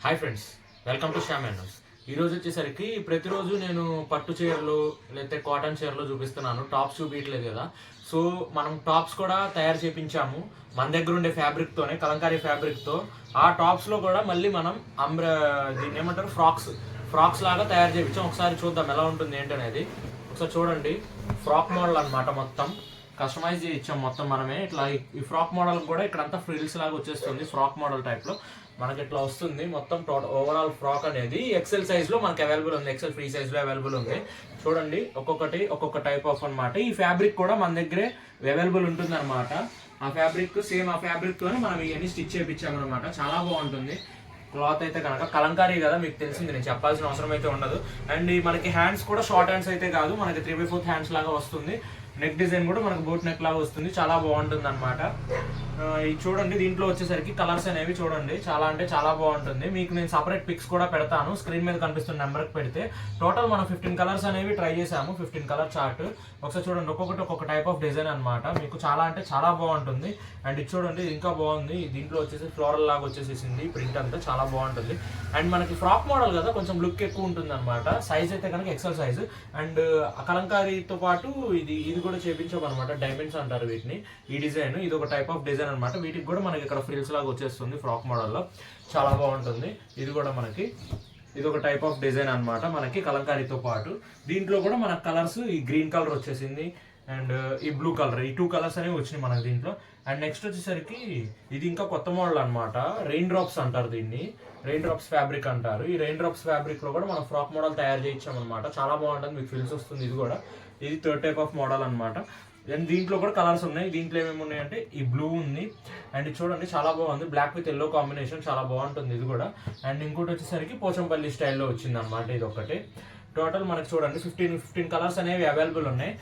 Hi friends, welcome to Shyam and news. ఈరోజు వచ్చేసరికి ప్రతిరోజు నేను పట్టు చీరలు లేకపోతే కాటన్ చీరలు చూపిస్తున్నాను. టాప్స్ చూపించలేదు కదా, సో మనం టాప్స్ కూడా తయారు చేయించాము మన దగ్గర ఉండే ఫ్యాబ్రిక్తోనే, కలంకారీ ఫ్యాబ్రిక్తో. ఆ టాప్స్లో కూడా మళ్ళీ మనం దీన్ని ఏమంటారు, ఫ్రాక్స్ లాగా తయారు చేయించాం. ఒకసారి చూద్దాం ఎలా ఉంటుంది ఏంటనేది. ఒకసారి చూడండి, ఫ్రాక్ మోడల్ అనమాట. మొత్తం కస్టమైజ్ ఇచ్చాం మొత్తం మనమే. ఇట్లా ఈ ఫ్రాక్ మోడల్ కూడా ఇక్కడంతా ఫ్రిల్స్ లాగా వచ్చేస్తుంది. ఫ్రాక్ మోడల్ టైప్లో మనకి ఇట్లా వస్తుంది మొత్తం. టోటల్ ఓవరాల్ ఫ్రాక్ అనేది ఎక్సెల్ సైజ్ లో మనకి అవైలబుల్ ఉంది. ఎక్సెల్ ఫ్రీ సైజ్ లో అవైలబుల్ ఉంది. చూడండి, ఒక్కొక్క టైప్ ఆఫ్ అనమాట. ఈ ఫ్యాబ్రిక్ కూడా మన దగ్గరే అవైలబుల్ ఉంటుంది అనమాట. ఆ ఫ్యాబ్రిక్ సేమ్ ఆ ఫ్యాబ్రిక్ తోనే మనం ఇవన్నీ స్టిచ్ చేయించామన్నమాట. చాలా బాగుంటుంది క్లాత్ అయితే కనుక. కలంకారీ కదా, మీకు తెలిసింది, నేను చెప్పాల్సిన అవసరం అయితే ఉండదు. అండ్ మనకి హ్యాండ్స్ కూడా షార్ట్ హ్యాండ్స్ అయితే కాదు, మనకి 3/4 హ్యాండ్స్ లాగా వస్తుంది. నెక్ డిజైన్ కూడా మనకు బోట్ నెక్ లాగా వస్తుంది. చాలా బాగుంటుంది అనమాట. ఇది చూడండి, దీంట్లో వచ్చేసరికి కలర్స్ అనేవి చూడండి, చాలా అంటే చాలా బాగుంటుంది. మీకు నేను సపరేట్ పిక్స్ కూడా పెడతాను, స్క్రీన్ మీద కనిపిస్తున్న నెంబర్కి పెడితే. టోటల్ మనం 15 కలర్స్ అనేవి ట్రై చేసాము. 15 కలర్ చార్ట్ ఒకసారి చూడండి. ఒక్కొక్క టైప్ ఆఫ్ డిజైన్ అనమాట. మీకు చాలా అంటే చాలా బాగుంటుంది. అండ్ ఇది చూడండి, ఇంకా బాగుంది. దీంట్లో వచ్చేసి ఫ్లోరల్ లాగా వచ్చేసేసింది ప్రింట్ అంతా, చాలా బాగుంటుంది. అండ్ మనకి ఫ్రాక్ మోడల్ కదా, కొంచెం లుక్ ఎక్కువ ఉంటుంది అనమాట. సైజ్ అయితే కనుక ఎక్సెల్ సైజ్. అండ్ కలంకారీతో పాటు ఇది కూడా చేపించామన్నమాట. డైమండ్స్ అంటారు వీటిని. ఈ డిజైన్ ఇది ఒక టైప్ ఆఫ్ డిజైన్ అనమాట. వీటికి కూడా మనకి ఇక్కడ ఫ్రిల్స్ లాగా వచ్చేస్తుంది ఫ్రాక్ మోడల్లో. చాలా బాగుంటుంది. ఇది కూడా మనకి ఇది ఒక టైప్ ఆఫ్ డిజైన్ అనమాట, మనకి కలంకారీతో పాటు. దీంట్లో కూడా మనకు కలర్స్, ఈ గ్రీన్ కలర్ వచ్చేసింది అండ్ ఈ బ్లూ కలర్, ఈ 2 కలర్స్ అనేవి వచ్చినాయి మనకి దీంట్లో. అండ్ నెక్స్ట్ వచ్చేసరికి ఇది ఇంకా కొత్త మోడల్ అనమాట. రెయిన్ డ్రాప్స్ అంటారు దీన్ని. రెయిన్ డ్రాప్స్ ఫ్యాబ్రిక్ అంటారు. ఈ రెయిన్ డ్రాప్స్ ఫ్యాబ్రిక్ లో కూడా మనం ఫ్రాక్ మోడల్ తయారు చేయించామన్నమాట. చాలా బాగుంటుంది, మీకు ఫిల్స్ వస్తుంది. ఇది 3rd టైప్ ఆఫ్ మోడల్ అనమాట. అండ్ దీంట్లో కూడా కలర్స్ ఉన్నాయి. దీంట్లో ఏమేమి ఉన్నాయంటే ఈ బ్లూ ఉంది. అండ్ ఇది చూడండి, చాలా బాగుంది. బ్లాక్ విత్ ఎల్లో కాంబినేషన్, చాలా బాగుంటుంది ఇది కూడా. అండ్ ఇంకోటి వచ్చేసరికి పోచంపల్లి స్టైల్లో వచ్చింది అనమాట. ఇది ఒకటి. టోటల్ మనకి చూడండి 15 కలర్స్ అనేవి అవైలబుల్ ఉన్నాయి.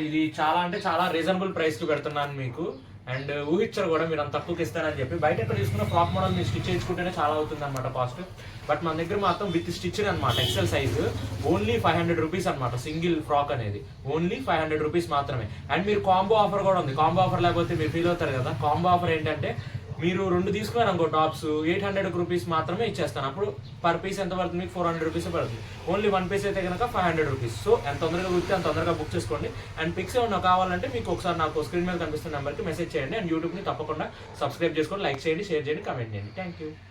ఇది చాలా అంటే చాలా రీజనబుల్ ప్రైస్కి పెడుతున్నాను మీకు. అండ్ ఊహించారు కూడా మీరు అంత తక్కువకి ఇస్తానని చెప్పి. బయట ఎక్కడ తీసుకున్న ఫ్రాక్ మోడల్ మీరు స్టిచ్ చేయించుకుంటేనే చాలా అవుతుంది అనమాట కాస్ట్. బట్ మన దగ్గర మాత్రం విత్ స్టిచ్ అనమాట. ఎక్సెల్ సైజు ఓన్లీ 500 రూపీస్ అనమాట. సింగిల్ ఫ్రాక్ అనేది ఓన్లీ 500 రూపీస్ మాత్రమే. అండ్ మీరు కాంబో ఆఫర్ కూడా ఉంది. కాంబో ఆఫర్ లేకపోతే మీరు ఫీల్ అవుతారు కదా. కాంబో ఆఫర్ ఏంటంటే, మీరు 2 తీసుకున్నారు అనుకో టాప్స్, 800 రూపీస్ మాత్రమే ఇచ్చేస్తాను. అప్పుడు పర్ పీస్ ఎంత పడుతుంది మీకు? 400 రూపీస్ పడుతుంది. ఓన్లీ 1 పీస్ అయితే కనుక 500 రూపీస్. సో ఎంత తొందరగా కుదిరితే అంత తొందరగా బుక్ చేసుకోండి. అండ్ పిక్స్ ఏమన్నా కావాలంటే మీకు ఒకసారి నాకు స్క్రీన్ మీద కనిపిస్తున్న నెంబర్కి మెసేజ్ చేయండి. అండ్ యూట్యూబ్ని తప్పకుండా సబ్స్క్రైబ్ చేసుకోండి, లైక్ చేయండి, షేర్ చేయండి, కామెంట్ చేయండి. Thank you.